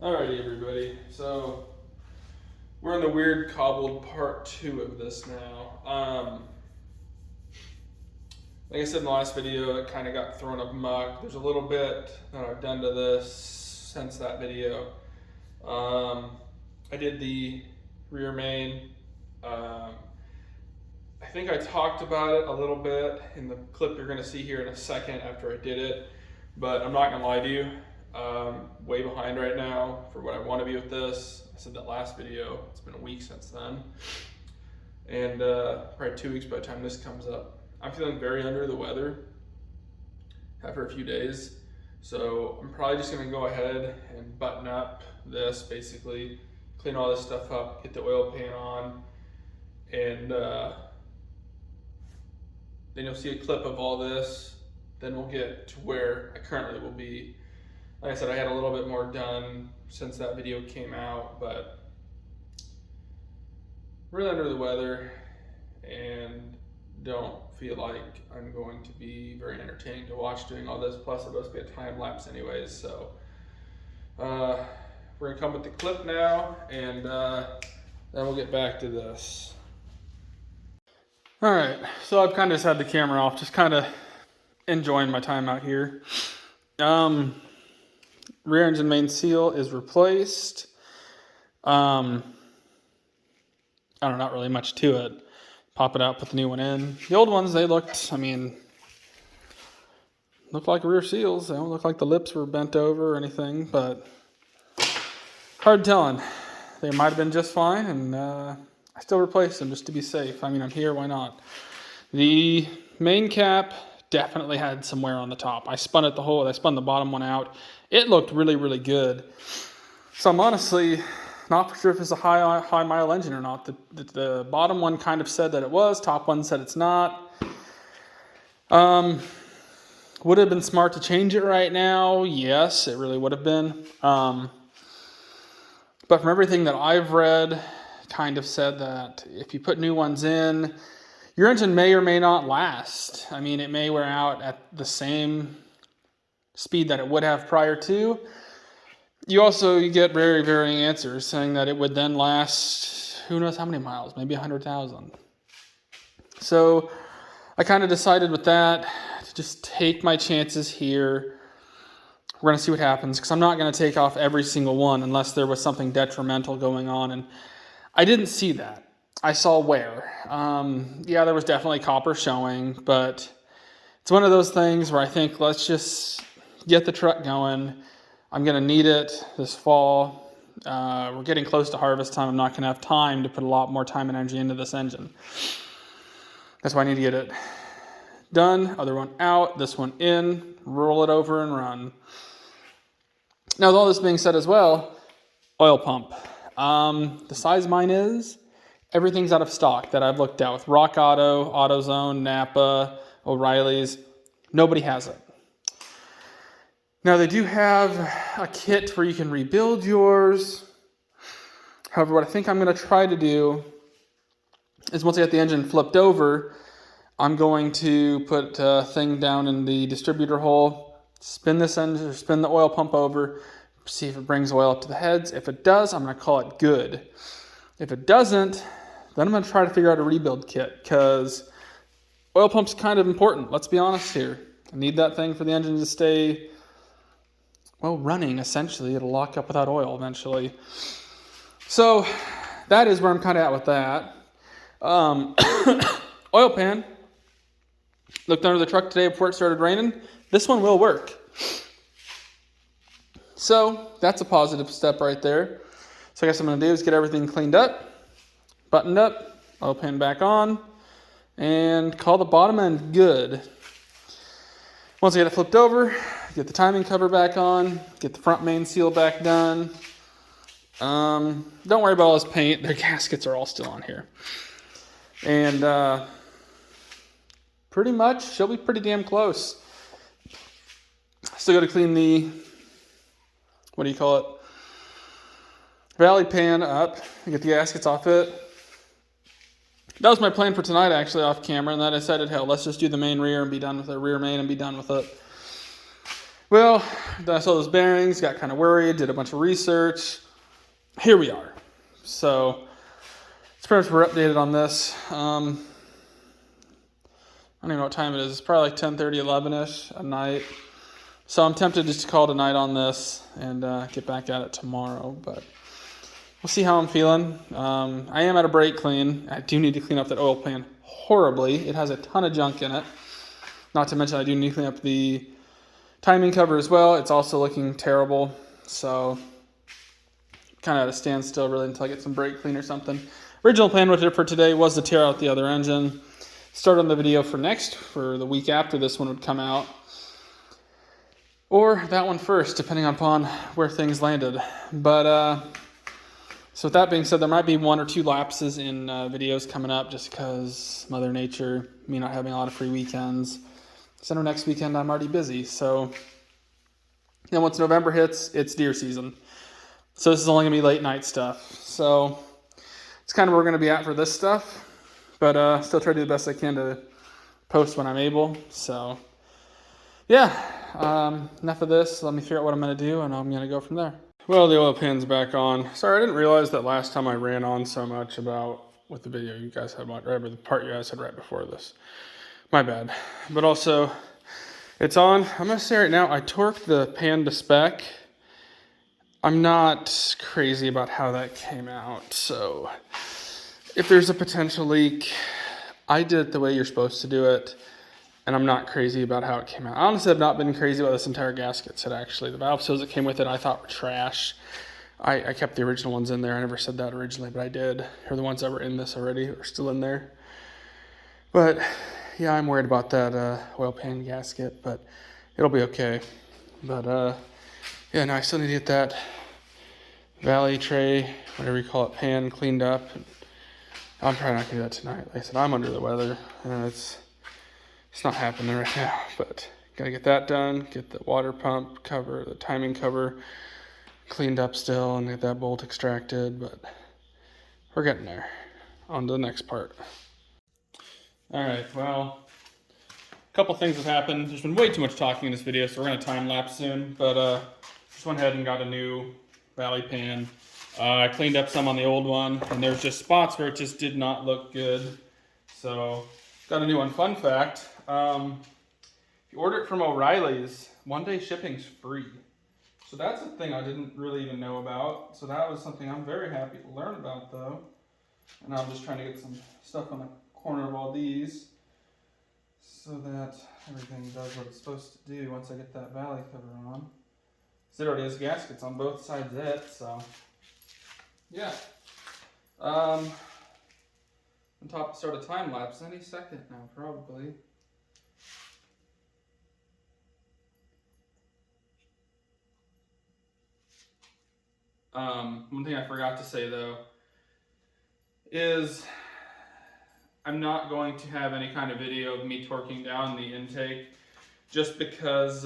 Alrighty, everybody. So we're in the weird cobbled part 2 of this now. Like I said in the last video, it kind of got thrown up muck. There's a little bit that I've done to this since that video. I did the rear main. I think I talked about it a little bit in the clip you're going to see here in a second after I did it, but I'm not going to lie to you. Way behind right now for what I want to be with this. I said that last video. It's been a week since then, and probably 2 weeks by the time this comes up. I'm feeling very under the weather after a few days, so I'm probably just going to go ahead and button up this, basically clean all this stuff up, get the oil pan on, and then you'll see a clip of all this. Then we'll get to where I currently will be. Like I said, I had a little bit more done since that video came out, but really under the weather and don't feel like I'm going to be very entertaining to watch doing all this. Plus, it must be a time lapse anyways. So we're gonna come with the clip now, and then we'll get back to this. All right, so I've kind of just had the camera off, just kind of enjoying my time out here. Rear engine main seal is replaced. I don't know, not really much to it. Pop it out, put the new one in. The old ones, they looked like rear seals. They don't look like the lips were bent over or anything, but hard telling. They might have been just fine, and I still replaced them just to be safe. I mean, I'm here, why not? The main cap definitely had some wear on the top. I spun it I spun the bottom one out. It looked really, really good. So I'm honestly not for sure if it's a high mile engine or not. The bottom one kind of said that it was, top one said it's not. Would it have been smart to change it right now? Yes, it really would have been. But from everything that I've read, kind of said that if you put new ones in, your engine may or may not last. I mean, it may wear out at the same speed that it would have prior to. You get very varying answers saying that it would then last, who knows how many miles, maybe 100,000. So I kind of decided with that to just take my chances here. We're going to see what happens, because I'm not going to take off every single one unless there was something detrimental going on, and I didn't see that. I saw wear. Yeah, there was definitely copper showing, but it's one of those things where I think let's just get the truck going. I'm going to need it this fall. We're getting close to harvest time. I'm not going to have time to put a lot more time and energy into this engine. That's why I need to get it done. Other one out, this one in, roll it over and run. Now, with all this being said as well, oil pump. The size mine is, everything's out of stock that I've looked at with Rock Auto, AutoZone, Napa, O'Reilly's. Nobody has it. Now, they do have a kit where you can rebuild yours. However, what I think I'm going to try to do is once I get the engine flipped over, I'm going to put a thing down in the distributor hole, spin this engine, or spin the oil pump over, see if it brings oil up to the heads. If it does, I'm going to call it good. If it doesn't, then I'm going to try to figure out a rebuild kit, because oil pump's kind of important. Let's be honest here. I need that thing for the engine to stay, well, running, essentially. It'll lock up without oil eventually. So that is where I'm kind of at with that. Oil pan. Looked under the truck today before it started raining. This one will work. So that's a positive step right there. So I guess what I'm going to do is get everything cleaned up, buttoned up, oil pan back on, and call the bottom end good. Once I get it flipped over, get the timing cover back on, get the front main seal back done. Don't worry about all this paint. Their gaskets are all still on here. And pretty much, she'll be pretty damn close. Still got to clean the, valley pan up and get the gaskets off it. That was my plan for tonight, actually, off camera, and then I decided, hell, let's just do the main rear and be done with it, rear main and be done with it. Well, then I saw those bearings, got kind of worried, did a bunch of research. Here we are. So it's pretty much we're updated on this. I don't even know what time it is. It's probably like 10:30, 11-ish at night. So I'm tempted just to call it a night on this and get back at it tomorrow. But we'll see how I'm feeling. I am at a brake clean. I do need to clean up that oil pan horribly. It has a ton of junk in it. Not to mention I do need to clean up the timing cover as well. It's also looking terrible. So kind of at a standstill really until I get some brake clean or something. Original plan for today was to tear out the other engine. Start on the video for the week after this one would come out. Or that one first, depending upon where things landed. But so with that being said, there might be 1 or 2 lapses in videos coming up just because Mother Nature, me not having a lot of free weekends. So next weekend I'm already busy. So then once November hits, it's deer season. So this is only going to be late night stuff. So it's kind of where we're going to be at for this stuff. But still try to do the best I can to post when I'm able. So yeah, enough of this. Let me figure out what I'm going to do, and I'm going to go from there. Well, the oil pan's back on. Sorry, I didn't realize that last time I ran on so much about what the video you guys had, or the part you guys had right before this. My bad. But also, it's on. I'm going to say right now, I torqued the pan to spec. I'm not crazy about how that came out. So if there's a potential leak, I did it the way you're supposed to do it. And I'm not crazy about how it came out. I honestly have not been crazy about this entire gasket set, actually. The valve seals that came with it I thought were trash. I kept the original ones in there. I never said that originally, but I did. Or the ones that were in this already are still in there. But yeah, I'm worried about that oil pan gasket, but it'll be okay. But yeah, no, I still need to get that valley tray, whatever you call it, pan cleaned up. I'm probably not going to do that tonight. Like I said, I'm under the weather, and it's not happening right now, but gotta get that done, get the water pump cover, the timing cover cleaned up still, and get that bolt extracted, but we're getting there. On to the next part. All right, well, a couple things have happened. There's been way too much talking in this video, so we're gonna time lapse soon, but just went ahead and got a new valley pan. I cleaned up some on the old one, and there's just spots where it just did not look good. So got a new one. Fun fact, if you order it from O'Reilly's, 1-day shipping's free. So that's a thing I didn't really even know about. So that was something I'm very happy to learn about, though. And I'm just trying to get some stuff on the corner of all these so that everything does what it's supposed to do once I get that valley cover on. It already has gaskets on both sides of it, so yeah. On top to start a time lapse any second now, probably. One thing I forgot to say though is I'm not going to have any kind of video of me torquing down the intake just because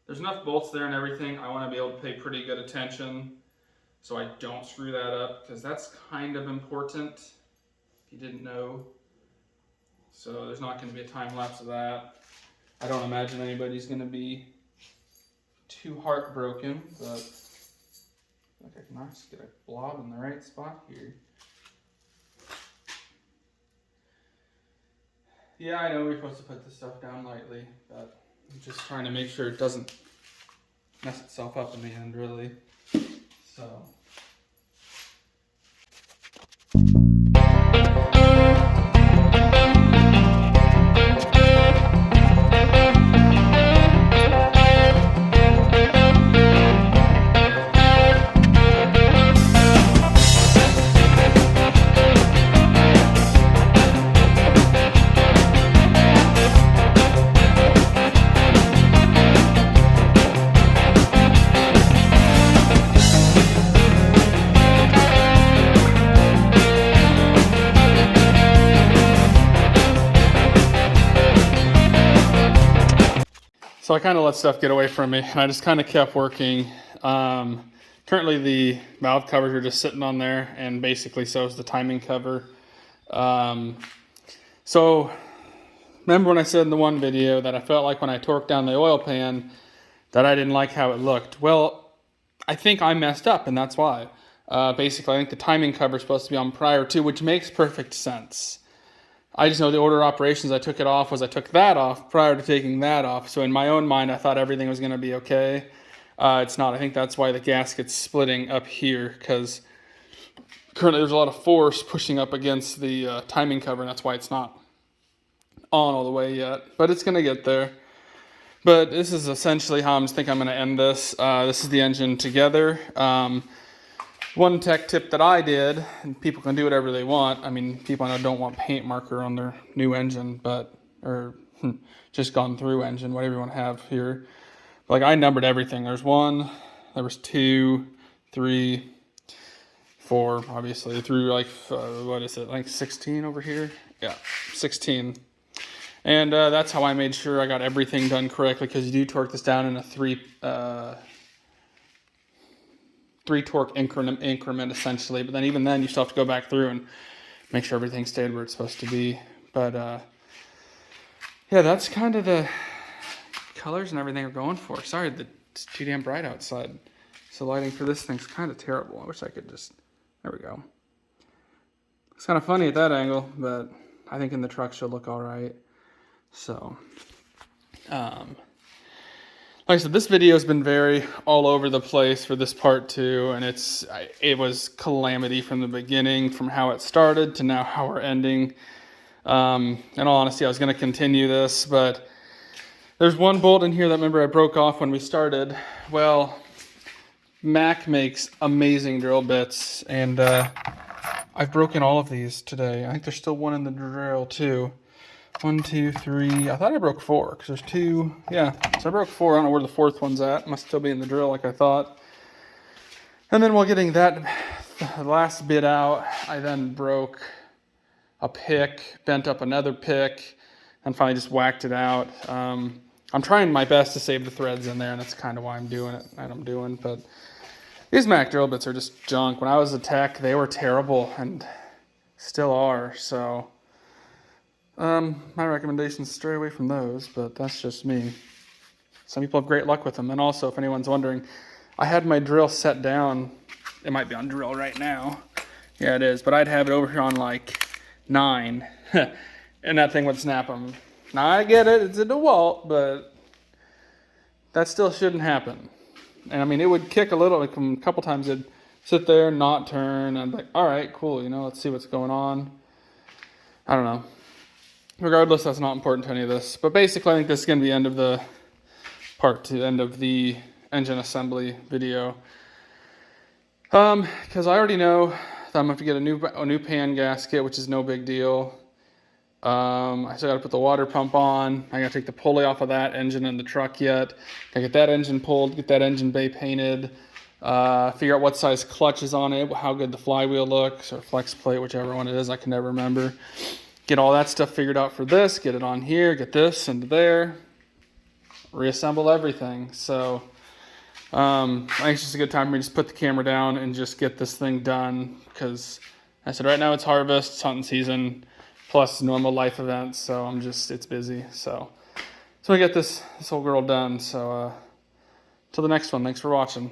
there's enough bolts there and everything. I want to be able to pay pretty good attention so I don't screw that up, because that's kind of important if you didn't know. So there's not going to be a time lapse of that. I don't imagine anybody's going to be too heartbroken, but I think I can just get a blob in the right spot here. Yeah, I know we're supposed to put this stuff down lightly, but I'm just trying to make sure it doesn't mess itself up in the end, really. So. So I kind of let stuff get away from me, and I just kind of kept working. Currently the valve covers are just sitting on there, and basically so is the timing cover. So remember when I said in the one video that I felt like when I torqued down the oil pan that I didn't like how it looked? Well, I think I messed up, and that's why. Basically, I think the timing cover is supposed to be on prior to, which makes perfect sense. I just know the order of operations I took it off was I took that off prior to taking that off. So in my own mind, I thought everything was going to be okay. It's not. I think that's why the gasket's splitting up here, because currently there's a lot of force pushing up against the timing cover, and that's why it's not on all the way yet. But it's going to get there. But this is essentially how I'm going to end this. This is the engine together. One tech tip that I did, and people can do whatever they want. I mean, people I know don't want paint marker on their new engine, or just gone through engine, whatever you want to have here. Like, I numbered everything. There was 2, 3, 4, obviously, through like, what is it, like 16 over here? Yeah, 16. And that's how I made sure I got everything done correctly, because you do torque this down in a 3 torque increment essentially, but then even then you still have to go back through and make sure everything stayed where it's supposed to be. But yeah, that's kind of the colors and everything we're going for. Sorry, it's too damn bright outside, so lighting for this thing's kind of terrible. I wish I could just, there we go. It's kind of funny at that angle, but I think in the truck she'll look all right. So like I said, this video has been very all over the place for this part 2, and it was calamity from the beginning, from how it started to now how we're ending. In all honesty, I was going to continue this, but there's one bolt in here that, remember, I broke off when we started. Well, Mac makes amazing drill bits, and I've broken all of these today. I think there's still one in the drill too. 1, 2, 3. I thought I broke 4 because there's 2. Yeah, so I broke 4. I don't know where the 4th one's at. Must still be in the drill like I thought. And then while getting that last bit out, I then broke a pick, bent up another pick, and finally just whacked it out. I'm trying my best to save the threads in there, and that's kind of why I'm doing it. But these Mac drill bits are just junk. When I was a tech, they were terrible and still are. So my recommendation is stray away from those, but that's just me. Some people have great luck with them. And also, if anyone's wondering, I had my drill set down. It might be on drill right now. Yeah, it is. But I'd have it over here on like 9, and that thing would snap them. Now, I get it. It's a DeWalt, but that still shouldn't happen. And I mean, it would kick a little. Like a couple times it'd sit there, not turn. I'd be like, all right, cool. Let's see what's going on. I don't know. Regardless, that's not important to any of this. But basically, I think this is going to be the end of the part 2, end of the engine assembly video. Because I already know that I'm going to have to get a new pan gasket, which is no big deal. I still got to put the water pump on. I got to take the pulley off of that engine in the truck yet. Got to get that engine pulled, get that engine bay painted, figure out what size clutch is on it, how good the flywheel looks, or flex plate, whichever one it is, I can never remember. Get all that stuff figured out for this, get it on here, get this into there, reassemble everything. So I think it's just a good time for me to just put the camera down and just get this thing done, because I said right now it's harvest, it's hunting season, plus normal life events, so it's busy. So I get this whole girl done. So till the next one, thanks for watching.